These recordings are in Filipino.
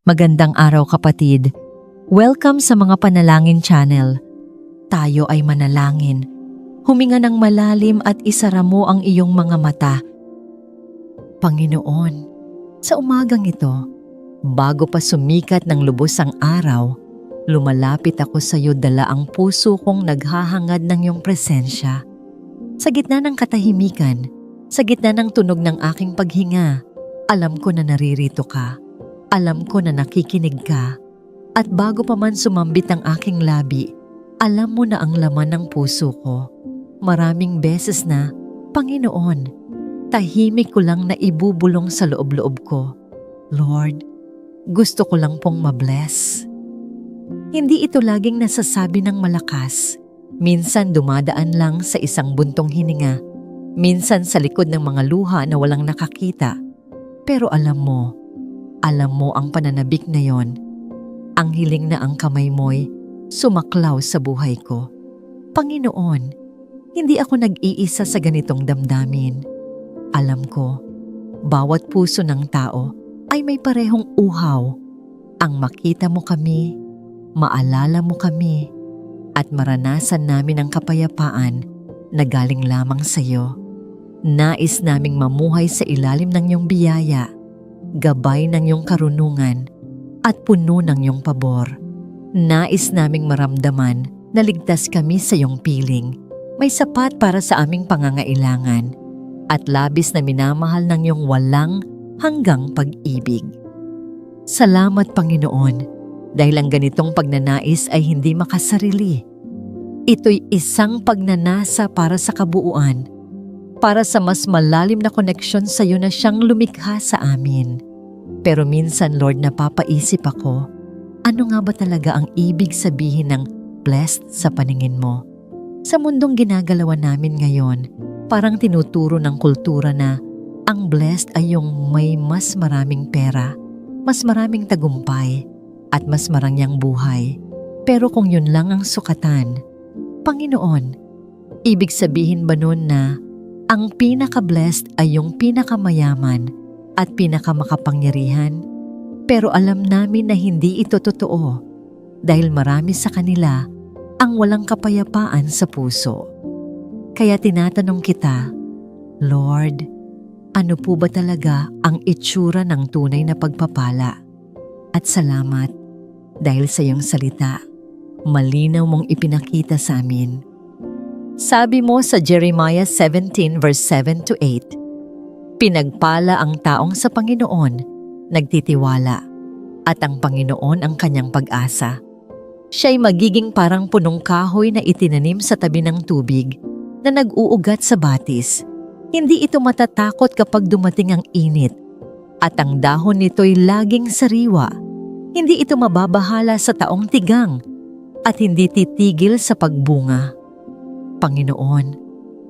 Magandang araw kapatid. Welcome sa mga panalangin channel. Tayo ay manalangin. Huminga ng malalim at isara mo ang iyong mga mata. Panginoon, sa umagang ito, bago pa sumikat ng lubos ang araw, lumalapit ako sa iyo dala ang puso kong naghahangad ng iyong presensya. Sa gitna ng katahimikan, sa gitna ng tunog ng aking paghinga, alam ko na naririto ka. Alam ko na nakikinig ka. At bago pa man sumambit ang aking labi, alam mo na ang laman ng puso ko. Maraming beses na, Panginoon, tahimik ko lang na ibubulong sa loob-loob ko. Lord, gusto ko lang pong mabless. Hindi ito laging nasasabi ng malakas. Minsan dumadaan lang sa isang buntong hininga. Minsan sa likod ng mga luha na walang nakakita. Pero alam mo ang pananabik na yon. Ang hiling na ang kamay mo'y sumaklaw sa buhay ko. Panginoon, hindi ako nag-iisa sa ganitong damdamin. Alam ko, bawat puso ng tao ay may parehong uhaw. Ang makita mo kami, maalala mo kami, at maranasan namin ang kapayapaan na galing lamang sa iyo. Nais naming mamuhay sa ilalim ng iyong biyaya, gabay ng iyong karunungan, at puno ng iyong pabor. Nais naming maramdaman na ligtas kami sa iyong piling, may sapat para sa aming pangangailangan, at labis na minamahal ng iyong walang hanggang pag-ibig. Salamat Panginoon, dahil ang ganitong pagnanais ay hindi makasarili. Ito'y isang pagnanasa para sa kabuuan, para sa mas malalim na koneksyon sa iyo na siyang lumikha sa amin. Pero minsan, Lord, napapaisip ako, ano nga ba talaga ang ibig sabihin ng blessed sa paningin mo? Sa mundong ginagalawan namin ngayon, parang tinuturo ng kultura na ang blessed ay yung may mas maraming pera, mas maraming tagumpay, at mas marangyang buhay. Pero kung yun lang ang sukatan, Panginoon, ibig sabihin ba nun na ang pinaka-blessed ay yung pinakamayaman at pinakamakapangyarihan? Pero alam namin na hindi ito totoo dahil marami sa kanila ang walang kapayapaan sa puso. Kaya tinatanong kita, Lord, ano po ba talaga ang itsura ng tunay na pagpapala? At salamat dahil sa iyong salita, malinaw mong ipinakita sa amin. Sabi mo sa Jeremiah 17 verse 7 to 8, pinagpala ang taong sa Panginoon, nagtitiwala, at ang Panginoon ang kanyang pag-asa. Siya'y magiging parang punong kahoy na itinanim sa tabi ng tubig na nag-uugat sa batis. Hindi ito matatakot kapag dumating ang init, at ang dahon nito'y laging sariwa. Hindi ito mababahala sa taong tigang, at hindi titigil sa pagbunga. Panginoon,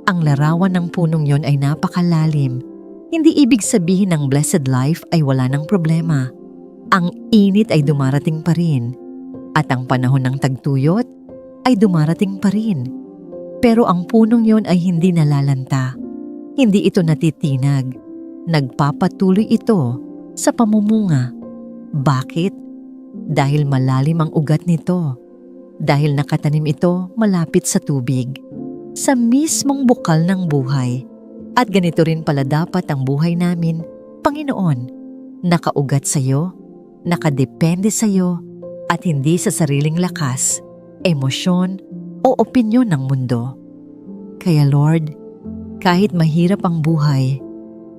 ang larawan ng punong yon ay napakalalim. Hindi ibig sabihin ng blessed life ay wala ng problema. Ang init ay dumarating pa rin, at ang panahon ng tagtuyot ay dumarating pa rin. Pero ang punong yon ay hindi nalalanta. Hindi ito natitinag. Nagpapatuloy ito sa pamumunga. Bakit? Dahil malalim ang ugat nito. Dahil nakatanim ito malapit sa tubig, sa mismong bukal ng buhay. At ganito rin pala dapat ang buhay namin, Panginoon, nakaugat sa iyo, nakadepende sa iyo, at hindi sa sariling lakas, emosyon, o opinyon ng mundo. Kaya Lord, kahit mahirap ang buhay,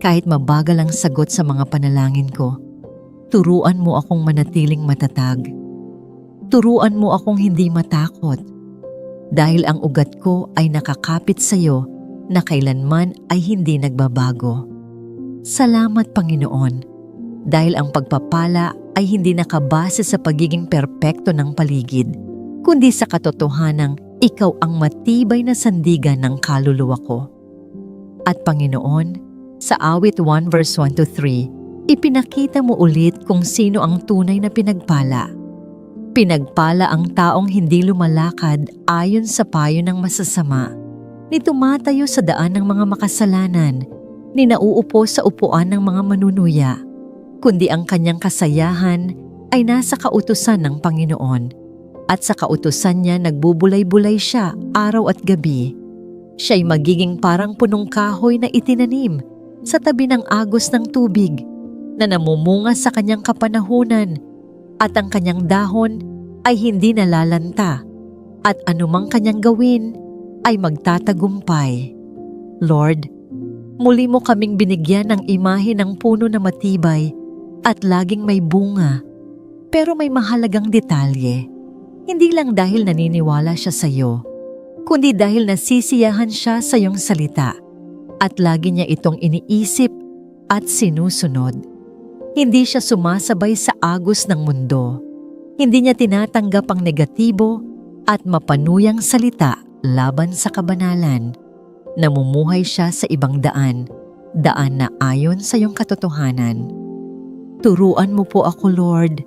kahit mabagal ang sagot sa mga panalangin ko, turuan mo akong manatiling matatag. Turuan mo akong hindi matakot, dahil ang ugat ko ay nakakapit sa iyo na kailanman ay hindi nagbabago. Salamat Panginoon, dahil ang pagpapala ay hindi nakabase sa pagiging perpekto ng paligid, kundi sa katotohanang ikaw ang matibay na sandigan ng kaluluwa ko. At Panginoon, sa awit 1 verse 1 to 3, ipinakita mo ulit kung sino ang tunay na pinagpala. Pinagpala ang taong hindi lumalakad ayon sa payo ng masasama, ni tumatayo sa daan ng mga makasalanan, ni nauupo sa upuan ng mga manunuya, kundi ang kanyang kasayahan ay nasa kautusan ng Panginoon at sa kautusan niya nagbubulay-bulay siya araw at gabi. Siya'y magiging parang punong kahoy na itinanim sa tabi ng agos ng tubig na namumunga sa kanyang kapanahunan at ang kanyang dahon ay hindi nalalanta at anumang kanyang gawin ay magtatagumpay. Lord, muli mo kaming binigyan ng imahe ng puno na matibay at laging may bunga. Pero may mahalagang detalye. Hindi lang dahil naniniwala siya sa iyo, kundi dahil nasisiyahan siya sa iyong salita at lagi niya itong iniisip at sinusunod. Hindi siya sumasabay sa agos ng mundo. Hindi niya tinatanggap ang negatibo at mapanuyang salita laban sa kabanalan. Namumuhay siya sa ibang daan na ayon sa iyong katotohanan. Turuan mo po ako, Lord,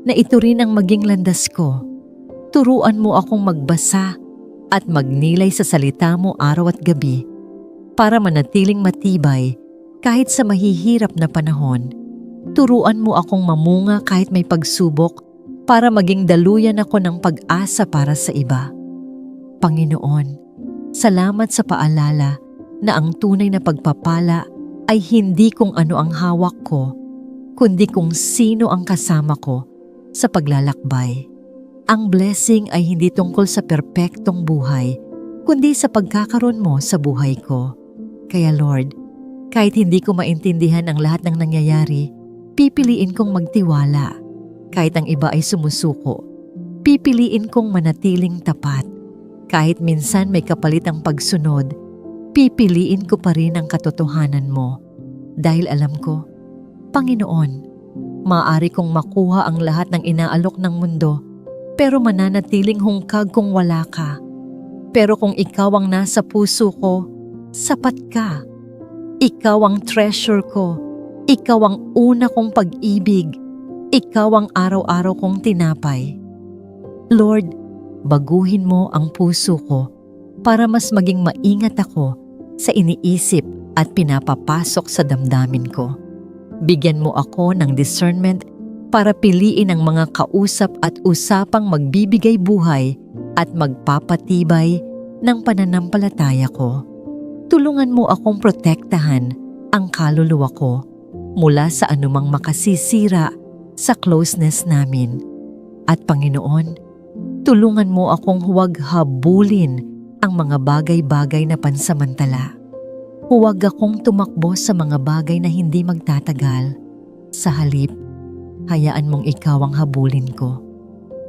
na ito rin ang maging landas ko. Turuan mo akong magbasa at magnilay sa salita mo araw at gabi para manatiling matibay kahit sa mahihirap na panahon. Turuan mo akong mamunga kahit may pagsubok para maging daluyan ako ng pag-asa para sa iba. Panginoon, salamat sa paalala na ang tunay na pagpapala ay hindi kung ano ang hawak ko, kundi kung sino ang kasama ko sa paglalakbay. Ang blessing ay hindi tungkol sa perpektong buhay, kundi sa pagkakaroon mo sa buhay ko. Kaya Lord, kahit hindi ko maintindihan ang lahat ng nangyayari, pipiliin kong magtiwala. Kahit ang iba ay sumusuko, pipiliin kong manatiling tapat. Kahit minsan may kapalit ang pagsunod, pipiliin ko pa rin ang katotohanan mo. Dahil alam ko, Panginoon, maaari kong makuha ang lahat ng inaalok ng mundo, pero mananatiling hungkag kung wala ka. Pero kung ikaw ang nasa puso ko, sapat ka. Ikaw ang treasure ko. Ikaw ang una kong pag-ibig. Ikaw ang araw-araw kong tinapay. Lord, baguhin mo ang puso ko para mas maging maingat ako sa iniisip at pinapapasok sa damdamin ko. Bigyan mo ako ng discernment para piliin ang mga kausap at usapang magbibigay buhay at magpapatibay ng pananampalataya ko. Tulungan mo akong protektahan ang kaluluwa ko mula sa anumang makasisira sa closeness namin. At Panginoon, tulungan mo akong huwag habulin ang mga bagay-bagay na pansamantala. Huwag akong tumakbo sa mga bagay na hindi magtatagal. Sa halip, hayaan mong ikaw ang habulin ko.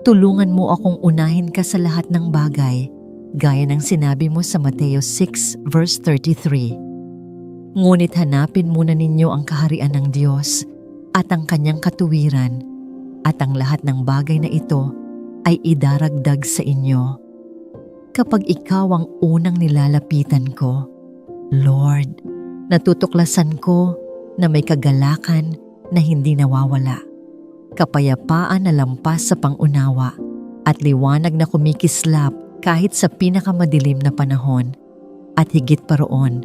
Tulungan mo akong unahin ka sa lahat ng bagay, gaya ng sinabi mo sa Mateo 6 verse 33. Ngunit hanapin muna ninyo ang kaharian ng Diyos at ang kanyang katuwiran, at ang lahat ng bagay na ito ay idaragdag sa inyo. Kapag ikaw ang unang nilalapitan ko, Lord, natutuklasan ko na may kagalakan na hindi nawawala, kapayapaan na lampas sa pangunawa at liwanag na kumikislap kahit sa pinakamadilim na panahon. At higit pa roon,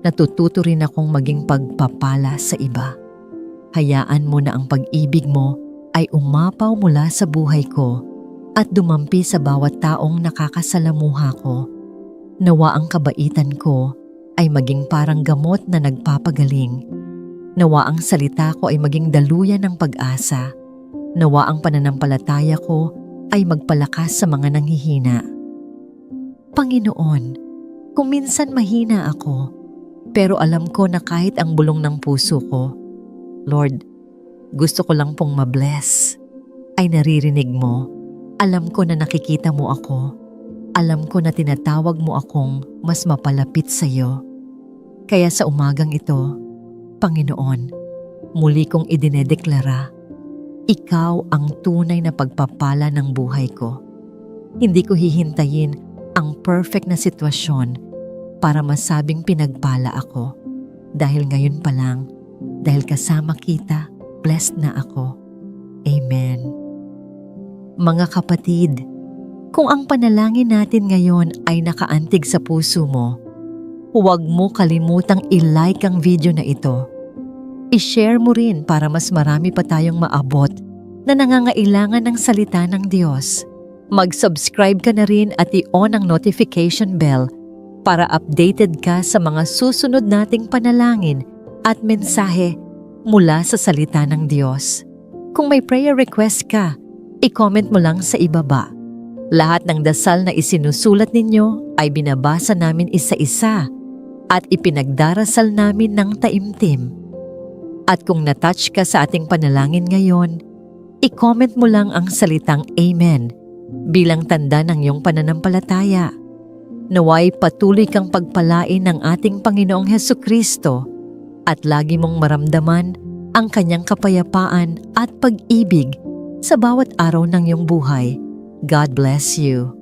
natututo rin akong maging pagpapala sa iba. Hayaan mo na ang pag-ibig mo ay umapaw mula sa buhay ko at dumampi sa bawat taong nakakasalamuha ko. Nawa ang kabaitan ko ay maging parang gamot na nagpapagaling. Nawa ang salita ko ay maging daluyan ng pag-asa. Nawa ang pananampalataya ko ay magpalakas sa mga nanghihina. Panginoon, kung minsan mahina ako, pero alam ko na kahit ang bulong ng puso ko, Lord, gusto ko lang pong mabless, ay naririnig mo. Alam ko na nakikita mo ako. Alam ko na tinatawag mo akong mas mapalapit sa iyo. Kaya sa umagang ito, Panginoon, muli kong idinedeklara, ikaw ang tunay na pagpapala ng buhay ko. Hindi ko hihintayin ang perfect na sitwasyon para masabing pinagpala ako. Dahil ngayon pa lang, dahil kasama kita, blessed na ako. Amen. Mga kapatid, kung ang panalangin natin ngayon ay nakaantig sa puso mo, huwag mo kalimutang i-like ang video na ito. I-share mo rin para mas marami pa tayong maabot na nangangailangan ng salita ng Diyos. Mag-subscribe ka na rin at i-on ang notification bell para updated ka sa mga susunod nating panalangin at mensahe mula sa salita ng Diyos. Kung may prayer request ka, i-comment mo lang sa ibaba. Lahat ng dasal na isinusulat ninyo ay binabasa namin isa-isa at ipinagdarasal namin ng taimtim. At kung natouch ka sa ating panalangin ngayon, i-comment mo lang ang salitang Amen bilang tanda ng iyong pananampalataya. Naway patuloy kang pagpalain ng ating Panginoong Hesukristo at lagi mong maramdaman ang kanyang kapayapaan at pag-ibig sa bawat araw ng iyong buhay. God bless you.